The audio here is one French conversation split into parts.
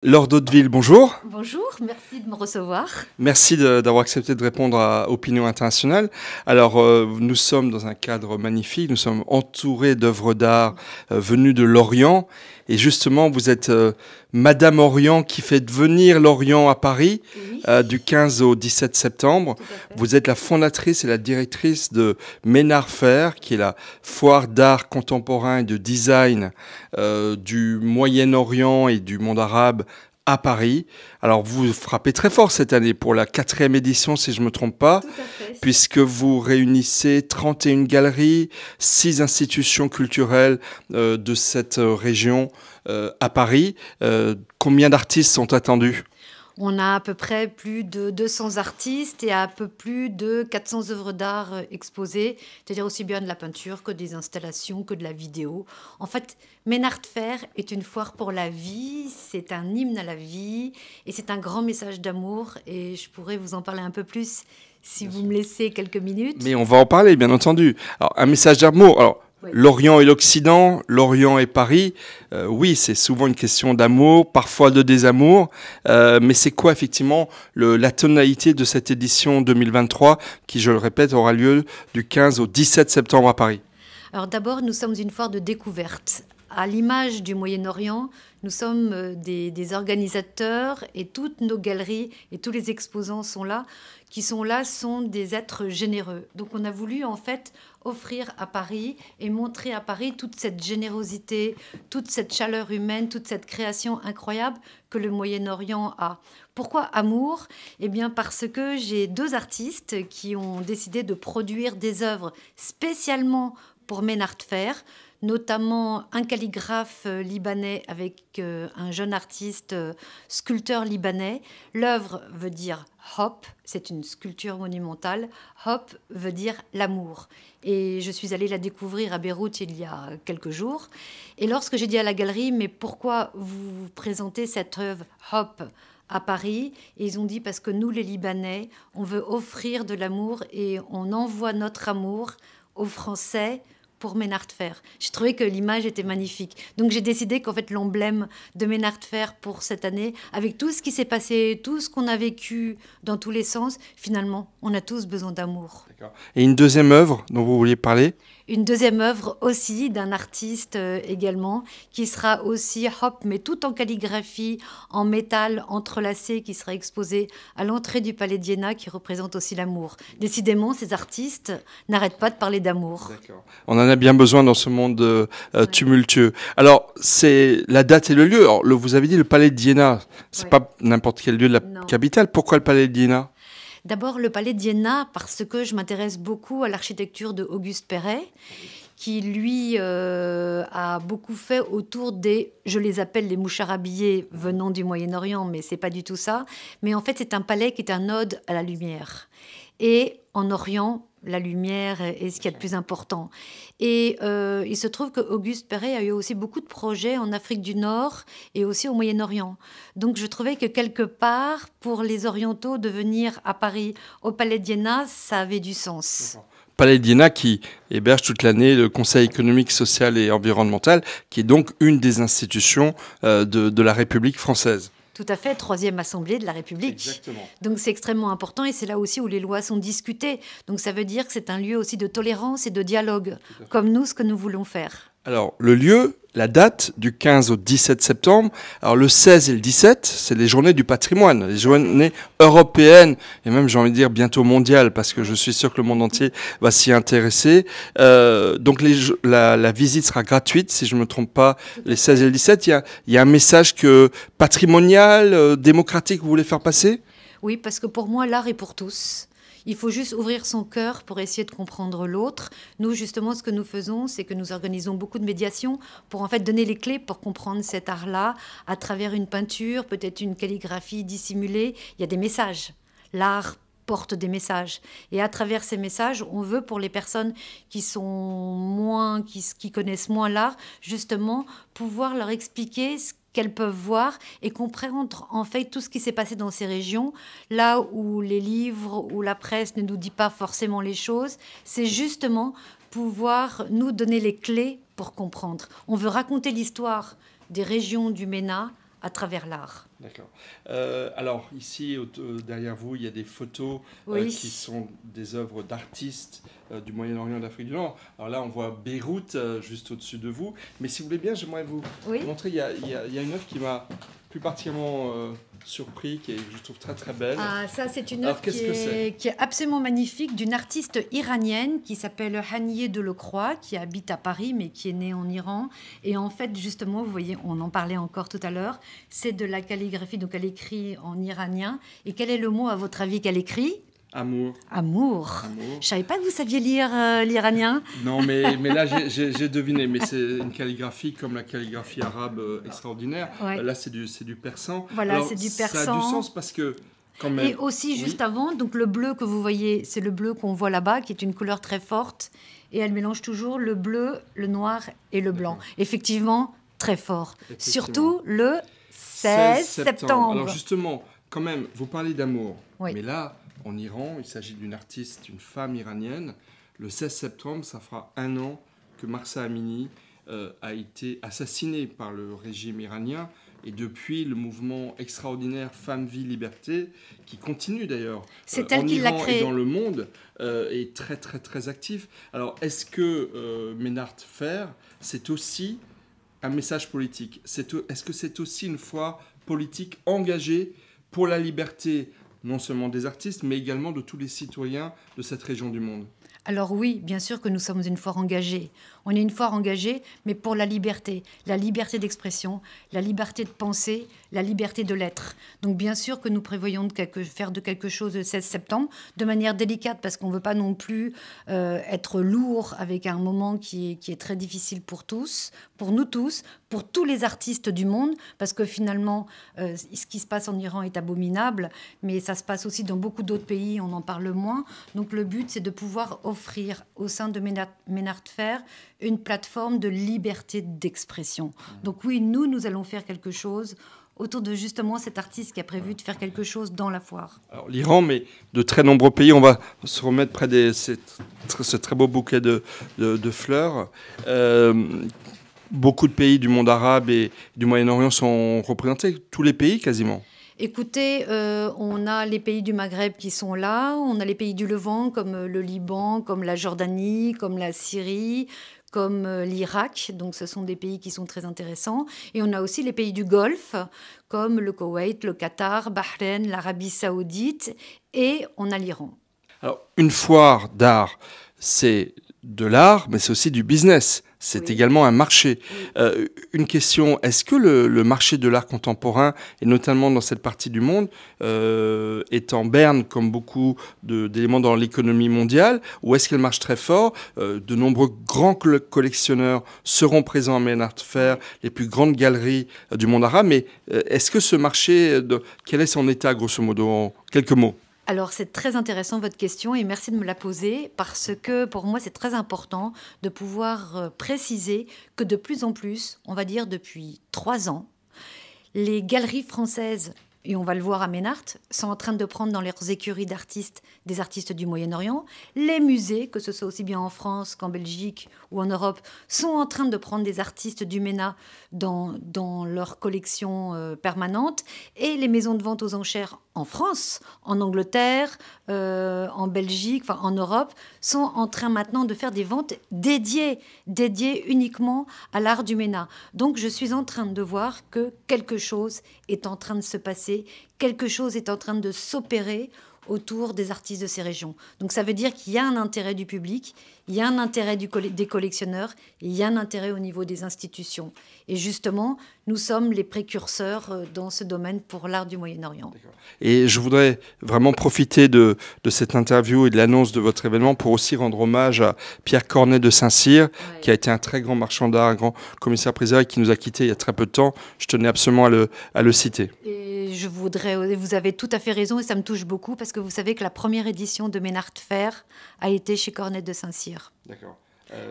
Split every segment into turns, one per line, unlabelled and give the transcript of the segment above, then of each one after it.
Laure d'Hauteville, bonjour.
Bonjour, merci de me recevoir.
Merci d'avoir accepté de répondre à Opinion Internationale. Alors, nous sommes dans un cadre magnifique, nous sommes entourés d'œuvres d'art venues de l'Orient. Et justement, vous êtes Madame Orient qui fait venir l'Orient à Paris
Oui,
du 15 au 17 septembre.
tout à fait.
Vous êtes la fondatrice et la directrice de Ménard Fair, qui est la foire d'art contemporain et de design du Moyen-Orient et du monde arabe à Paris. Alors vous frappez très fort cette année pour la 4e édition, si je ne me trompe pas,
Tout à fait.
puisque vous réunissez 31 galeries, 6 institutions culturelles de cette région à Paris. Combien d'artistes sont attendus ?
On a à peu près plus de 200 artistes et à peu plus de 400 œuvres d'art exposées, c'est-à-dire aussi bien de la peinture que des installations, que de la vidéo. En fait, Ménard Fair est une foire pour la vie, c'est un hymne à la vie et c'est un grand message d'amour et je pourrais vous en parler un peu plus si vous me laissez quelques minutes.
Mais on va en parler, bien entendu. Alors, un message d'amour. Alors,
Oui.
l'Orient et l'Occident, l'Orient et Paris, oui, c'est souvent une question d'amour, parfois de désamour, mais c'est quoi effectivement la tonalité de cette édition 2023 qui, je le répète, aura lieu du 15 au 17 septembre à Paris?
Alors d'abord, nous sommes une foire de découverte. À l'image du Moyen-Orient, nous sommes des organisateurs et toutes nos galeries et tous les exposants qui sont là sont des êtres généreux. Donc on a voulu en fait offrir à Paris et montrer à Paris toute cette générosité, toute cette chaleur humaine, toute cette création incroyable que le Moyen-Orient a. Pourquoi amour ? Eh bien parce que j'ai 2 artistes qui ont décidé de produire des œuvres spécialement pour Ménard Fair, notamment un calligraphe libanais avec un jeune artiste sculpteur libanais. L'œuvre veut dire Hop, c'est une sculpture monumentale. Hop veut dire l'amour. Et je suis allée la découvrir à Beyrouth il y a quelques jours. Et lorsque j'ai dit à la galerie, mais pourquoi vous présentez cette œuvre Hop à Paris? Et ils ont dit parce que nous les Libanais, on veut offrir de l'amour et on envoie notre amour aux Français pour Ménard Fair. J'ai trouvé que l'image était magnifique. Donc j'ai décidé qu'en fait l'emblème de Ménard Fair pour cette année, avec tout ce qui s'est passé, tout ce qu'on a vécu dans tous les sens, finalement, on a tous besoin d'amour.
Et une deuxième œuvre dont vous vouliez parler?
Une deuxième œuvre aussi d'un artiste également, qui sera aussi Hop, mais tout en calligraphie, en métal entrelacé, qui sera exposé à l'entrée du Palais d'Iéna, qui représente aussi l'amour. Décidément, ces artistes n'arrêtent pas de parler d'amour.
On en a bien besoin dans ce monde tumultueux. Alors, c'est la date et le lieu. Alors, vous avez dit le Palais d'Iéna. C'est pas n'importe quel lieu de la capitale. Pourquoi le Palais d'Iéna?
D'abord, le Palais d'Iéna, parce que je m'intéresse beaucoup à l'architecture de Auguste Perret, qui, lui, a beaucoup fait autour des, je les appelle les mouchards habillés venant du Moyen-Orient, mais c'est pas du tout ça. Mais en fait, c'est un palais qui est un ode à la lumière. Et en Orient, la lumière est ce qu'il y a de plus important. Et il se trouve que Auguste Perret a eu aussi beaucoup de projets en Afrique du Nord et aussi au Moyen-Orient. Donc je trouvais que quelque part, pour les Orientaux, de venir à Paris, au Palais d'Iéna, ça avait du sens.
Palais d'Iéna qui héberge toute l'année le Conseil économique, social et environnemental, qui est donc une des institutions de la République française.
Tout à fait, 3e assemblée de la République.
Exactement.
Donc c'est extrêmement important et c'est là aussi où les lois sont discutées. Donc ça veut dire que c'est un lieu aussi de tolérance et de dialogue, comme nous, ce que nous voulons faire.
Alors, le lieu, la date, du 15 au 17 septembre. Alors, le 16 et le 17, c'est les journées du patrimoine, les journées européennes, et même, j'ai envie de dire, bientôt mondiales, parce que je suis sûr que le monde entier va s'y intéresser. Donc, la visite sera gratuite, si je ne me trompe pas, les 16 et le 17. Il y a un message patrimonial, démocratique, vous voulez faire passer?
Oui, parce que pour moi, l'art est pour tous. Il faut juste ouvrir son cœur pour essayer de comprendre l'autre. Nous, justement, ce que nous faisons, c'est que nous organisons beaucoup de médiations pour en fait donner les clés pour comprendre cet art-là à travers une peinture, peut-être une calligraphie dissimulée. Il y a des messages. L'art porte des messages. Et à travers ces messages, on veut, pour les personnes qui connaissent moins l'art, justement, pouvoir leur expliquer ce qu'elles peuvent voir et comprendre en fait tout ce qui s'est passé dans ces régions, là où les livres ou la presse ne nous dit pas forcément les choses, c'est justement pouvoir nous donner les clés pour comprendre. On veut raconter l'histoire des régions du MENA à travers l'art.
D'accord. Alors, ici, derrière vous, il y a des photos
Oui.
qui sont des œuvres d'artistes du Moyen-Orient et d'Afrique du Nord. Alors là, on voit Beyrouth juste au-dessus de vous. Mais si vous voulez bien, j'aimerais vous
Oui.
montrer. Il y a une œuvre qui m'a plus particulièrement surpris, que je trouve très très belle.
Ah, ça, c'est une
Alors,
œuvre
qu'est-ce que c'est
qui est absolument magnifique d'une artiste iranienne qui s'appelle Haniye Delecroix, qui habite à Paris, mais qui est née en Iran. Et en fait, justement, vous voyez, on en parlait encore tout à l'heure, c'est de la calligraphie, donc elle écrit en iranien. Et quel est le mot, à votre avis, qu'elle écrit ?
Amour.
Amour.
Amour.
Je savais pas que vous saviez lire l'iranien.
Non, mais là, j'ai deviné. Mais c'est une calligraphie comme la calligraphie arabe extraordinaire.
Ouais.
Là, c'est du persan.
Voilà,
Alors,
c'est du
ça a
persan.
du sens parce que, quand même...
Et aussi,
Oui.
juste avant, donc le bleu que vous voyez, c'est le bleu qu'on voit là-bas, qui est une couleur très forte. Et elle mélange toujours le bleu, le noir et le blanc. Effectivement, très fort.
Effectivement.
Surtout le 16 septembre.
Alors justement, quand même, vous parlez d'amour.
Oui.
Mais là, en Iran, il s'agit d'une artiste, une femme iranienne. Le 16 septembre, ça fera 1 an que Mahsa Amini a été assassinée par le régime iranien. Et depuis, le mouvement extraordinaire Femmes, Vie, Liberté, qui continue d'ailleurs en
l'a
Iran
créé.
et dans le monde, est très très très actif. Alors, est-ce que Ménard Fer, c'est aussi un message politique? Est-ce que c'est aussi une foire politique engagée pour la liberté, non seulement des artistes, mais également de tous les citoyens de cette région du monde?
Alors oui, bien sûr que nous sommes une foire engagée. On est une foire engagée, mais pour la liberté d'expression, la liberté de penser, la liberté de l'être. Donc bien sûr que nous prévoyons faire de quelque chose le 16 septembre, de manière délicate, parce qu'on ne veut pas non plus être lourd avec un moment qui est très difficile pour tous, pour nous tous, pour tous les artistes du monde, parce que finalement, ce qui se passe en Iran est abominable, mais ça se passe aussi dans beaucoup d'autres pays, on en parle moins. Donc le but, c'est de pouvoir offrir au sein de Ménard Fer une plateforme de liberté d'expression. Donc oui, nous allons faire quelque chose autour de justement cet artiste qui a prévu de faire quelque chose dans la foire.
Alors l'Iran, mais de très nombreux pays, on va se remettre près de ce très beau bouquet de fleurs. Beaucoup de pays du monde arabe et du Moyen-Orient sont représentés, tous les pays quasiment.
Écoutez, on a les pays du Maghreb qui sont là, on a les pays du Levant comme le Liban, comme la Jordanie, comme la Syrie, comme l'Irak. Donc ce sont des pays qui sont très intéressants. Et on a aussi les pays du Golfe, comme le Koweït, le Qatar, Bahreïn, l'Arabie Saoudite, et on a l'Iran.
Alors, une foire d'art, c'est de l'art, mais c'est aussi du business. C'est
Oui.
également un marché.
Oui.
Une question, est-ce que le marché de l'art contemporain, et notamment dans cette partie du monde, est en berne comme beaucoup d'éléments dans l'économie mondiale, ou est-ce qu'elle marche très fort? De nombreux grands collectionneurs seront présents à Ménard Fer, les plus grandes galeries du monde arabe, mais est-ce que ce marché, quel est son état, grosso modo, en quelques mots?
Alors, c'est très intéressant votre question et merci de me la poser parce que pour moi, c'est très important de pouvoir préciser que de plus en plus, on va dire depuis 3 ans, les galeries françaises, et on va le voir à Ménard, sont en train de prendre dans leurs écuries d'artistes des artistes du Moyen-Orient. Les musées, que ce soit aussi bien en France qu'en Belgique ou en Europe, sont en train de prendre des artistes du MENA dans leur collection permanente. Et les maisons de vente aux enchères en France, en Angleterre, en Belgique, enfin en Europe, sont en train maintenant de faire des ventes dédiées uniquement à l'art du MENA. Donc je suis en train de voir que quelque chose est en train de se passer, quelque chose est en train de s'opérer autour des artistes de ces régions. Donc ça veut dire qu'il y a un intérêt du public, il y a un intérêt des collectionneurs, et il y a un intérêt au niveau des institutions. Et justement, nous sommes les précurseurs dans ce domaine pour l'art du Moyen-Orient.
Et je voudrais vraiment profiter de cette interview et de l'annonce de votre événement pour aussi rendre hommage à Pierre Cornet de Saint-Cyr, ouais, qui a été un très grand marchand d'art, un grand commissaire-priseur et qui nous a quittés il y a très peu de temps. Je tenais absolument à le citer.
Et vous avez tout à fait raison et ça me touche beaucoup parce que vous savez que la première édition de Ménard Fer a été chez Cornet de Saint-Cyr.
D'accord.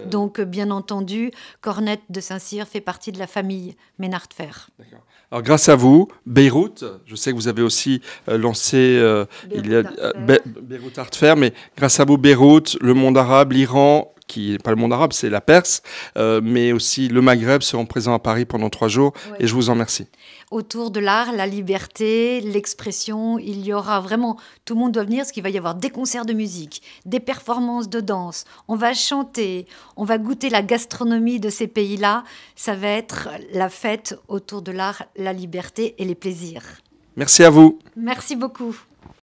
Donc, bien entendu, Cornet de Saint-Cyr fait partie de la famille Ménard Fer.
D'accord. Alors, grâce à vous, Beyrouth, je sais que vous avez aussi lancé Beyrouth Art Fair, mais grâce à vous, Beyrouth, le monde arabe, l'Iran, qui n'est pas le monde arabe, c'est la Perse, mais aussi le Maghreb seront présents à Paris pendant 3 jours, et je vous en remercie.
Autour de l'art, la liberté, l'expression, il y aura vraiment, tout le monde doit venir, parce qu'il va y avoir des concerts de musique, des performances de danse, on va chanter, on va goûter la gastronomie de ces pays-là. Ça va être la fête autour de l'art, la liberté et les plaisirs.
Merci à vous.
Merci beaucoup.